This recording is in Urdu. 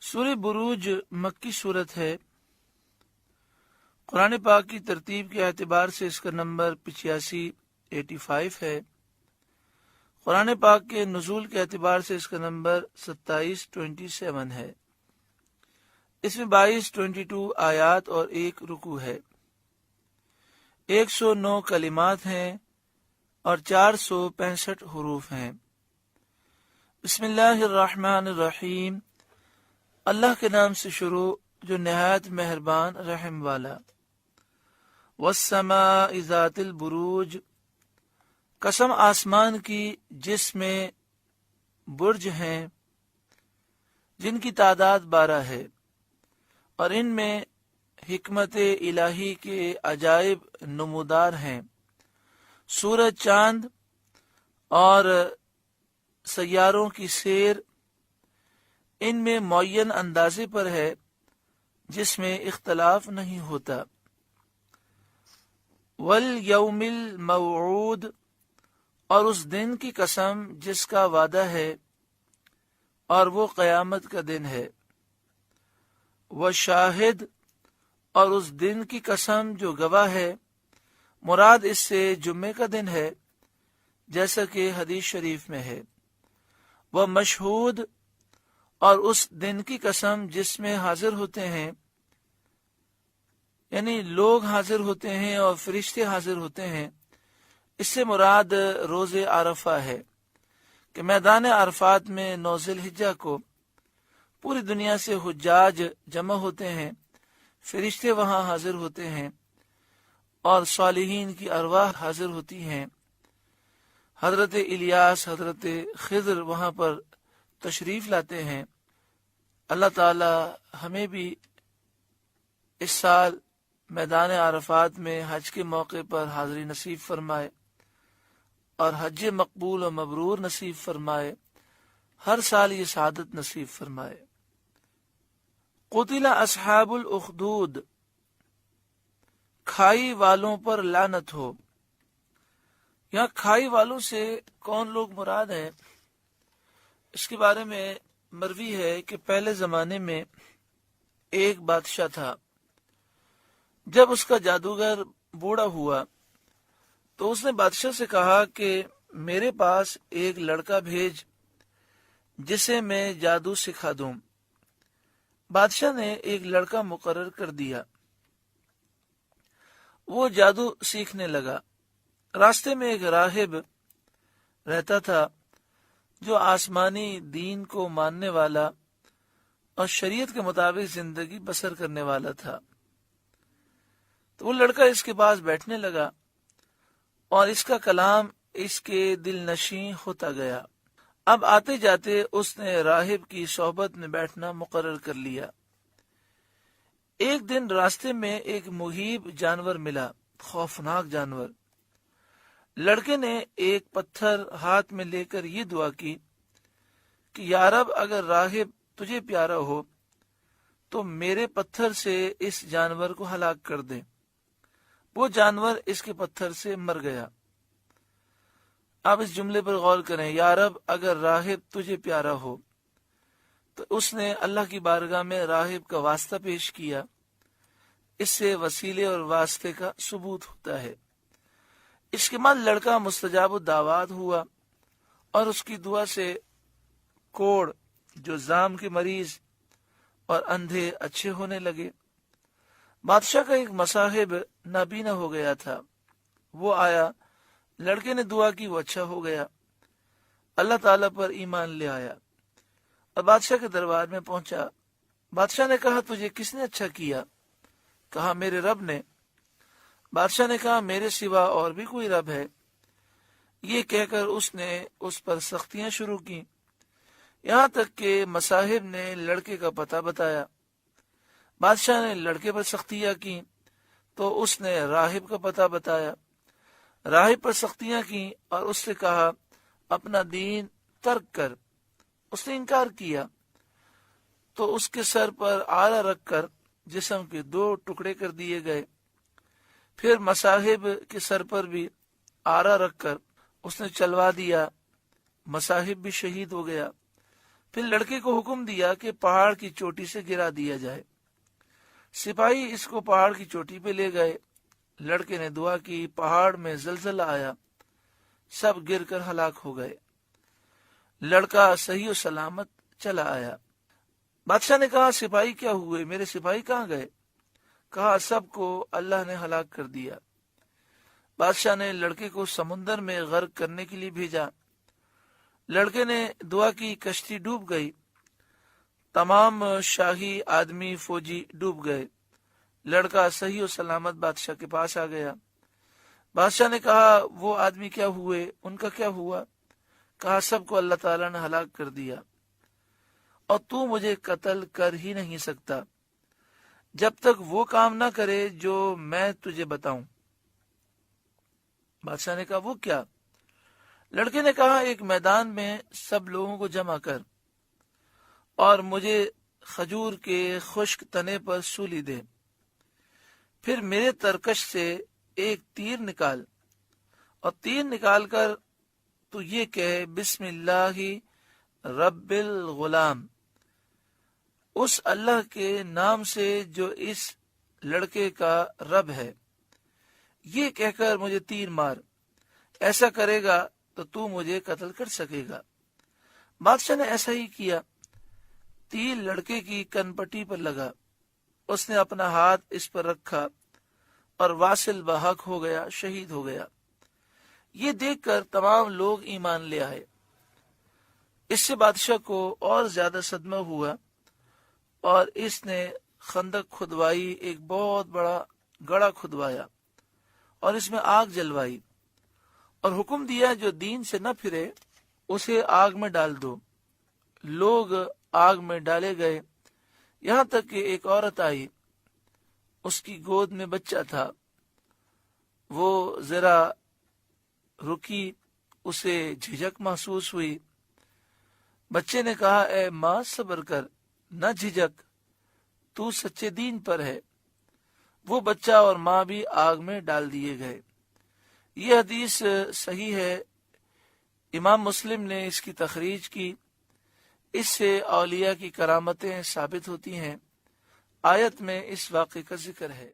سورہ بروج مکی صورت ہے۔ قرآن پاک کی ترتیب کے اعتبار سے اس کا نمبر 85 ہے۔ قرآن پاک کے نزول کے اعتبار سے اس کا نمبر 27 ہے۔ اس میں 22 آیات اور 1 رکوع ہے۔ 109 کلمات ہیں اور 465 حروف ہیں۔ بسم اللہ الرحمن الرحیم، اللہ کے نام سے شروع جو نہایت مہربان رحم والا۔ والسماء ذات البروج، قسم آسمان کی جس میں برج ہیں جن کی تعداد 12 ہے، اور ان میں حکمت الہی کے عجائب نمودار ہیں۔ سورج، چاند اور سیاروں کی سیر ان میں معین اندازے پر ہے جس میں اختلاف نہیں ہوتا۔ والیوم الموعود، اور اس دن کی قسم جس کا وعدہ ہے اور وہ قیامت کا دن ہے۔ والشاہد، اور اس دن کی قسم جو گواہ ہے، مراد اس سے جمعے کا دن ہے جیسا کہ حدیث شریف میں ہے۔ ومشہود، اور اس دن کی قسم جس میں حاضر ہوتے ہیں، یعنی لوگ حاضر ہوتے ہیں اور فرشتے حاضر ہوتے ہیں۔ اس سے مراد روز عرفہ ہے کہ میدان عرفات میں 9 ذی الحجہ کو پوری دنیا سے حجاج جمع ہوتے ہیں، فرشتے وہاں حاضر ہوتے ہیں اور صالحین کی ارواح حاضر ہوتی ہیں۔ حضرت الیاس، حضرت خضر وہاں پر تشریف لاتے ہیں۔ اللہ تعالی ہمیں بھی اس سال میدان عرفات میں حج کے موقع پر حاضری نصیب فرمائے اور حج مقبول و مبرور نصیب فرمائے، ہر سال یہ سعادت نصیب فرمائے۔ قتل اصحاب الاخدود، کھائی والوں پر لعنت ہو۔ یہاں کھائی والوں سے کون لوگ مراد ہیں؟ اس کے بارے میں مروی ہے کہ پہلے زمانے میں ایک بادشاہ تھا۔ جب اس کا جادوگر بوڑھا ہوا تو اس نے بادشاہ سے کہا کہ میرے پاس ایک لڑکا بھیج جسے میں جادو سکھا دوں۔ بادشاہ نے ایک لڑکا مقرر کر دیا۔ وہ جادو سیکھنے لگا۔ راستے میں ایک راہب رہتا تھا جو آسمانی دین کو ماننے والا اور شریعت کے مطابق زندگی بسر کرنے والا تھا۔ تو وہ لڑکا اس کے پاس بیٹھنے لگا اور اس کا کلام اس کے دل نشیں ہوتا گیا۔ اب آتے جاتے اس نے راہب کی صحبت میں بیٹھنا مقرر کر لیا۔ ایک دن راستے میں ایک مہیب جانور ملا، خوفناک جانور۔ لڑکے نے ایک پتھر ہاتھ میں لے کر یہ دعا کی کہ یا رب، اگر راہب تجھے پیارا ہو تو میرے پتھر سے اس جانور کو ہلاک کر دے۔ وہ جانور اس کے پتھر سے مر گیا۔ آپ اس جملے پر غور کریں، یا رب اگر راہب تجھے پیارا ہو، تو اس نے اللہ کی بارگاہ میں راہب کا واسطہ پیش کیا۔ اس سے وسیلے اور واسطے کا ثبوت ہوتا ہے۔ اس کے بعد لڑکا مستجاب الدعوات ہوا اور اس کی دعا سے کوڑ، جو زام کے مریض اور اندھے اچھے ہونے لگے۔ بادشاہ کا ایک مصاحب نابینا ہو گیا تھا، وہ آیا، لڑکے نے دعا کی، وہ اچھا ہو گیا، اللہ تعالیٰ پر ایمان لے آیا اور بادشاہ کے دربار میں پہنچا۔ بادشاہ نے کہا تجھے کس نے اچھا کیا؟ کہا میرے رب نے۔ بادشاہ نے کہا میرے سوا اور بھی کوئی رب ہے؟ یہ کہہ کر اس نے اس پر سختیاں شروع کی، یہاں تک کہ مصاحب نے لڑکے کا پتہ بتایا۔ بادشاہ نے لڑکے پر سختیاں کی تو اس نے راہب کا پتہ بتایا۔ راہب پر سختیاں کی اور اس سے کہا اپنا دین ترک کر۔ اس نے انکار کیا تو اس کے سر پر آلہ رکھ کر جسم کے 2 ٹکڑے کر دیے گئے۔ پھر مصاحب کے سر پر بھی آرا رکھ کر اس نے چلوا دیا، مصاحب بھی شہید ہو گیا۔ پھر لڑکے کو حکم دیا کہ پہاڑ کی چوٹی سے گرا دیا جائے۔ سپاہی اس کو پہاڑ کی چوٹی پہ لے گئے۔ لڑکے نے دعا کی، پہاڑ میں زلزلہ آیا، سب گر کر ہلاک ہو گئے۔ لڑکا صحیح و سلامت چلا آیا۔ بادشاہ نے کہا سپاہی کیا ہوئے، میرے سپاہی کہاں گئے؟ کہا سب کو اللہ نے ہلاک کر دیا۔ بادشاہ نے لڑکے کو سمندر میں غرق کرنے کے لیے بھیجا۔ لڑکے نے دعا کی، کشتی ڈوب گئی، تمام شاہی آدمی فوجی ڈوب گئے۔ لڑکا صحیح و سلامت بادشاہ کے پاس آ گیا۔ بادشاہ نے کہا وہ آدمی کیا ہوئے، ان کا کیا ہوا؟ کہا سب کو اللہ تعالیٰ نے ہلاک کر دیا، اور تو مجھے قتل کر ہی نہیں سکتا جب تک وہ کام نہ کرے جو میں تجھے بتاؤں۔ بادشاہ نے کہا وہ کیا؟ لڑکے نے کہا ایک میدان میں سب لوگوں کو جمع کر اور مجھے کھجور کے خشک تنے پر سولی دے، پھر میرے ترکش سے ایک تیر نکال، اور تیر نکال کر تو یہ کہے بسم اللہ رب الغلام، اس اللہ کے نام سے جو اس لڑکے کا رب ہے، یہ کہہ کر مجھے تیر مار، ایسا کرے گا تو مجھے قتل کر سکے گا۔ بادشاہ نے ایسا ہی کیا۔ تیر لڑکے کی کن پٹی پر لگا، اس نے اپنا ہاتھ اس پر رکھا اور واصل بحق ہو گیا، شہید ہو گیا۔ یہ دیکھ کر تمام لوگ ایمان لے آئے۔ اس سے بادشاہ کو اور زیادہ صدمہ ہوا، اور اس نے خندق کھدوائی، ایک بہت بڑا گڑھا کھدوایا اور اس میں آگ جلوائی، اور حکم دیا جو دین سے نہ پھرے اسے آگ میں ڈال دو۔ لوگ آگ میں ڈالے گئے، یہاں تک کہ ایک عورت آئی، اس کی گود میں بچہ تھا، وہ ذرا رکی، اسے جھجک محسوس ہوئی۔ بچے نے کہا اے ماں صبر کر، نہ جھجک، تو سچے دین پر ہے۔ وہ بچہ اور ماں بھی آگ میں ڈال دیے گئے۔ یہ حدیث صحیح ہے، امام مسلم نے اس کی تخریج کی۔ اس سے اولیاء کی کرامتیں ثابت ہوتی ہیں۔ آیت میں اس واقعے کا ذکر ہے۔